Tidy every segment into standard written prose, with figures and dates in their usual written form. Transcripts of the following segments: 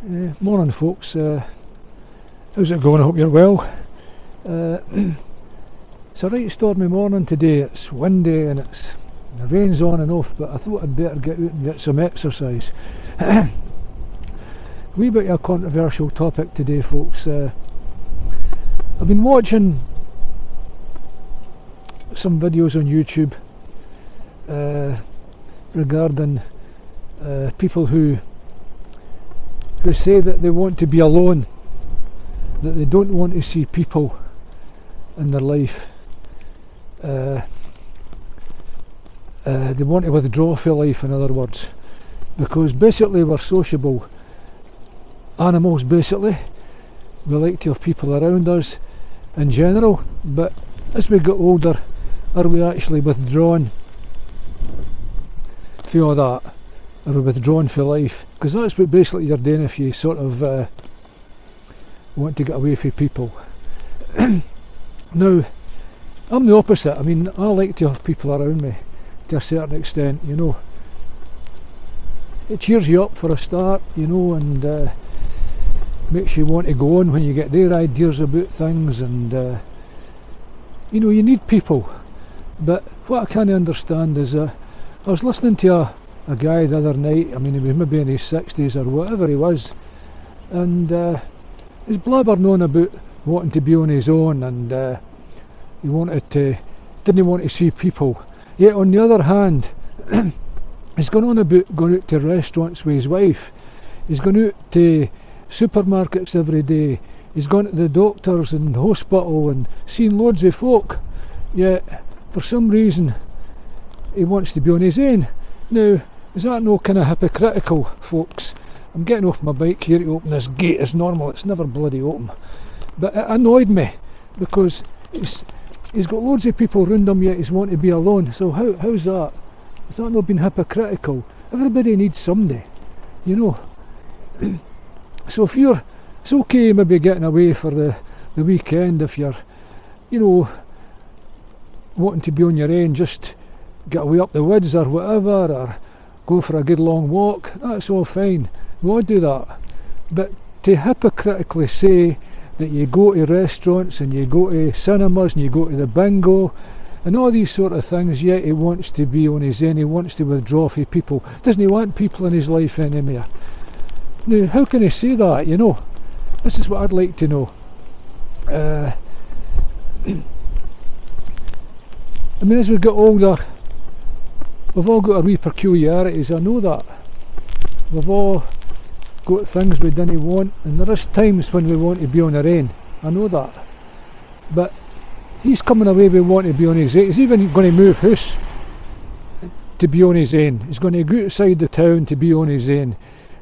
Morning folks, how's it going? I hope you're well. It's a right stormy morning today. It's windy and the rain's on and off, but I thought I'd better get out and get some exercise. A wee bit of a controversial topic today folks. I've been watching some videos on YouTube regarding people who say that they want to be alone, that they don't want to see people in their life. They want to withdraw from life, in other words, because basically we're sociable animals. Basically, we like to have people around us in general, but as we get older, are we actually withdrawn from all that? Are we withdrawn for life? Because that's what basically you're doing if you sort of want to get away from people. Now, I'm the opposite. I mean, I like to have people around me to a certain extent, you know. It cheers you up for a start, you know, and makes you want to go on when you get their ideas about things, and you know, you need people. But what I can't understand is I was listening to a guy the other night. I mean, he was maybe in his 60s or whatever he was, and he's blabbering on about wanting to be on his own, and he didn't want to see people. Yet on the other hand, he's gone on about going out to restaurants with his wife. He's gone out to supermarkets every day. He's gone to the doctors and hospital and seen loads of folk. Yet for some reason he wants to be on his own. Now, is that no kind of hypocritical, folks? I'm getting off my bike here to open this gate as normal. It's never bloody open. But it annoyed me because he's got loads of people around him, yet he's wanting to be alone. So how's that? Is that not being hypocritical? Everybody needs somebody, you know. So it's okay maybe getting away for the weekend if you're, you know, wanting to be on your own, just get away up the woods or whatever, or go for a good long walk. That's all fine. We all do that. But to hypocritically say that you go to restaurants and you go to cinemas and you go to the bingo and all these sort of things, yet he wants to be on his own, he wants to withdraw from people. Doesn't he want people in his life anymore? Now, how can he say that, you know? This is what I'd like to know. I mean, as we get older, we've all got our wee peculiarities, I know that. We've all got things we didn't want, and there is times when we want to be on our own, I know that. But he's coming away with wanting to be on his own. He's even going to move house to be on his own. He's going to go outside the town to be on his own,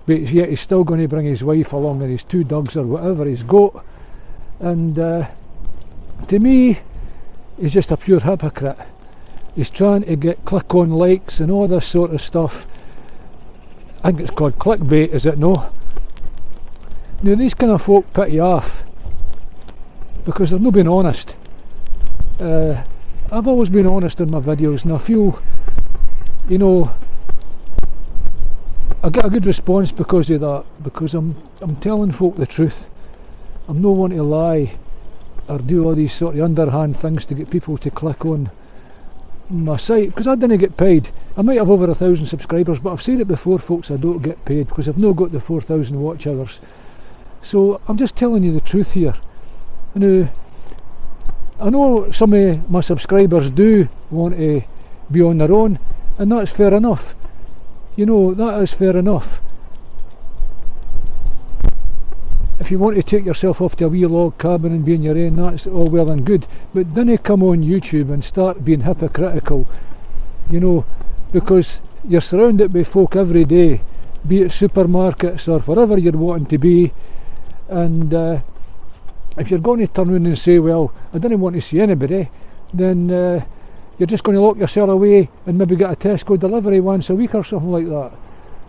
but yet he's still going to bring his wife along and his 2 dogs or whatever he's got. And to me, he's just a pure hypocrite. He's trying to get click on likes and all this sort of stuff. I think it's called clickbait, is it no? Now these kind of folk put you off because they've not been honest. I've always been honest in my videos, and I feel, you know, I get a good response because of that, because I'm telling folk the truth. I'm not wanting to lie or do all these sort of underhand things to get people to click on my site, because I didn't get paid. I might have over 1,000 subscribers, but I've said it before folks, I don't get paid because I've not got the 4,000 watch hours. So I'm just telling you the truth here. Now, I know some of my subscribers do want to be on their own, and that's fair enough. You know, that is fair enough. If you want to take yourself off to a wee log cabin and be on your own, that's all well and good. But then you come on YouTube and start being hypocritical, you know, because you're surrounded by folk every day, be it supermarkets or wherever you're wanting to be, and if you're going to turn around and say, well, I didn't want to see anybody, then you're just going to lock yourself away and maybe get a Tesco delivery once a week or something like that,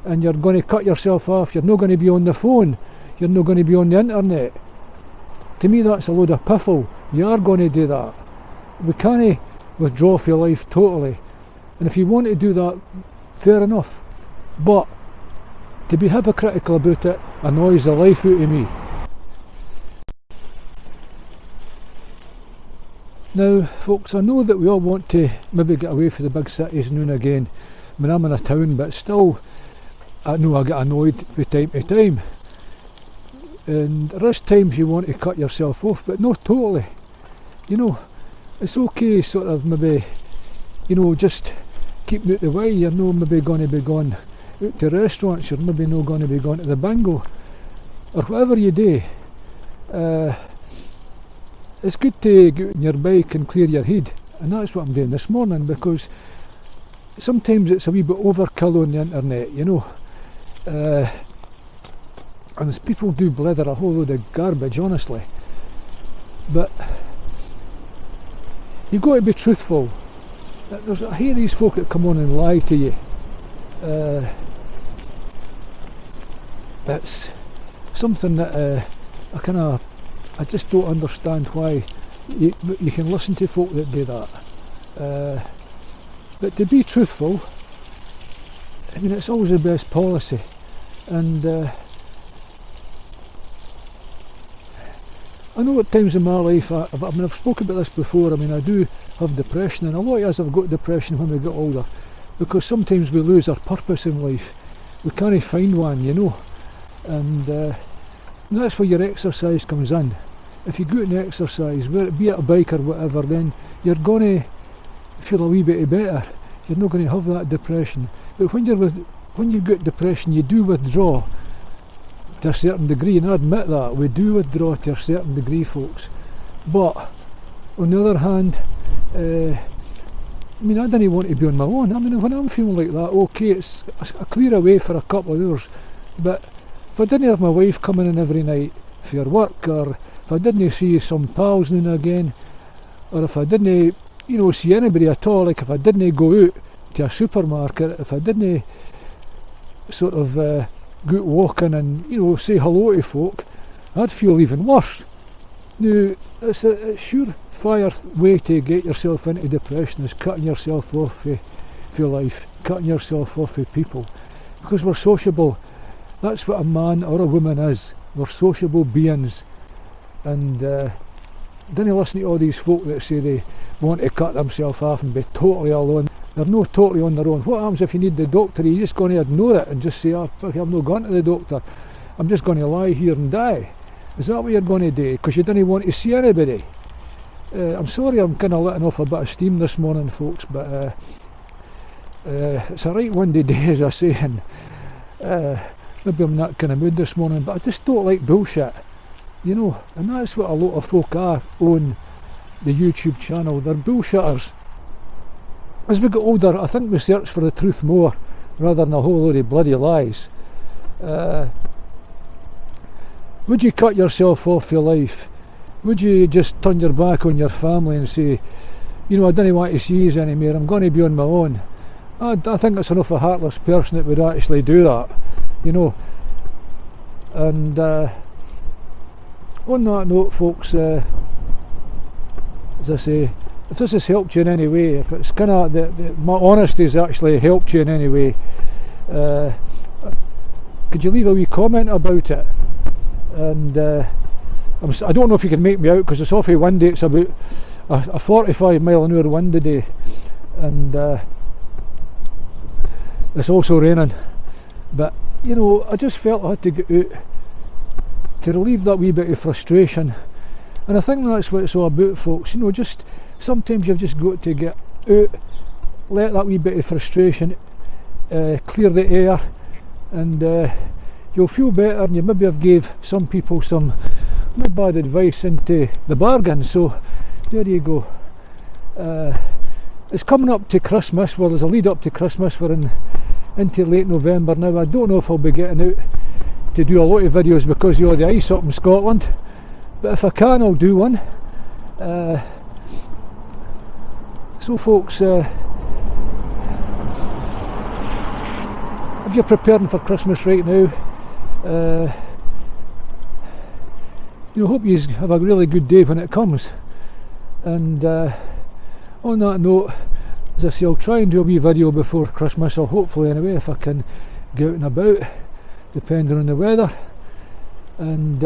and you're going to cut yourself off. You're not going to be on the phone, you're not going to be on the internet. To me, that's a load of piffle. You are going to do that. We can't withdraw from life totally, and if you want to do that, fair enough, but to be hypocritical about it annoys the life out of me. Now folks, I know that we all want to maybe get away from the big cities now and again. I mean, I'm in a town, but still I know I get annoyed from time to time, and there is times you want to cut yourself off, but not totally. You know, it's okay sort of maybe, you know, just keeping out the way. You're not maybe going to be going out to restaurants, you're maybe not going to be going to the bingo, or whatever you do. It's good to get out on your bike and clear your head, and that's what I'm doing this morning, because sometimes it's a wee bit overkill on the internet, you know. And as people do blether a whole load of garbage, honestly. But you've got to be truthful. I hear these folk that come on and lie to you. It's something that I just don't understand why you can listen to folk that do that. But to be truthful, I mean, it's always the best policy. And I know at times in my life, I've spoken about this before, I mean, I do have depression, and a lot of us have got depression when we get older, because sometimes we lose our purpose in life. We can't find one, you know. And that's where your exercise comes in. If you go out and exercise, be it a bike or whatever, then you're going to feel a wee bit better. You're not going to have that depression. But when you've got depression, you do withdraw to a certain degree, and I admit that we do withdraw to a certain degree, folks. But on the other hand, I mean, I didn't want to be on my own. I mean, when I'm feeling like that, okay, it's a clear away for a couple of hours. But if I didn't have my wife coming in every night for work, or if I didn't see some pals now and again, or if I didn't, you know, see anybody at all, like if I didn't go out to a supermarket, if I didn't sort of go out walking and, you know, say hello to folk, I'd feel even worse. Now, it's a surefire way to get yourself into depression, is cutting yourself off for life, cutting yourself off for people, because we're sociable. That's what a man or a woman is. We're sociable beings. And don't listen to all these folk that say they want to cut themselves off and be totally alone. They're not totally on their own. What happens if you need the doctor? You're just going to ignore it and just say, oh, fuck, I'm not going to the doctor. I'm just going to lie here and die. Is that what you're going to do? Because you didn't want to see anybody. I'm sorry I'm kind of letting off a bit of steam this morning, folks, but it's a right windy day, as I say, and maybe I'm not kind of mood this morning, but I just don't like bullshit, you know, and that's what a lot of folk are on the YouTube channel. They're bullshitters. As we get older, I think we search for the truth more rather than a whole load of bloody lies. Would you cut yourself off your life? Would you just turn your back on your family and say, you know, I don't want to see you anymore, I'm going to be on my own? I think it's enough a heartless person that would actually do that, you know. And on that note, folks, as I say, if this has helped you in any way, if it's kind of my honesty has actually helped you in any way, could you leave a wee comment about it? And I don't know if you can make me out, because it's awfully windy. It's about a 45 mile an hour wind today, and it's also raining. But you know, I just felt I had to get out to relieve that wee bit of frustration, and I think that's what it's all about, folks. You know, just sometimes you've just got to get out, let that wee bit of frustration clear the air, and you'll feel better, and you maybe have gave some people some not bad advice into the bargain. So there you go. It's coming up to Christmas. Well, there's a lead up to Christmas. We're into late November now. I don't know if I'll be getting out to do a lot of videos because of all the ice up in Scotland, but if I can, I'll do one. So folks, if you're preparing for Christmas right now, you know, hope you have a really good day when it comes. And on that note, as I say, I'll try and do a wee video before Christmas, or hopefully anyway, if I can get out and about, depending on the weather. And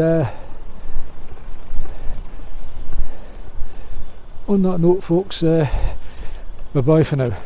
on that note, folks, bye bye for now.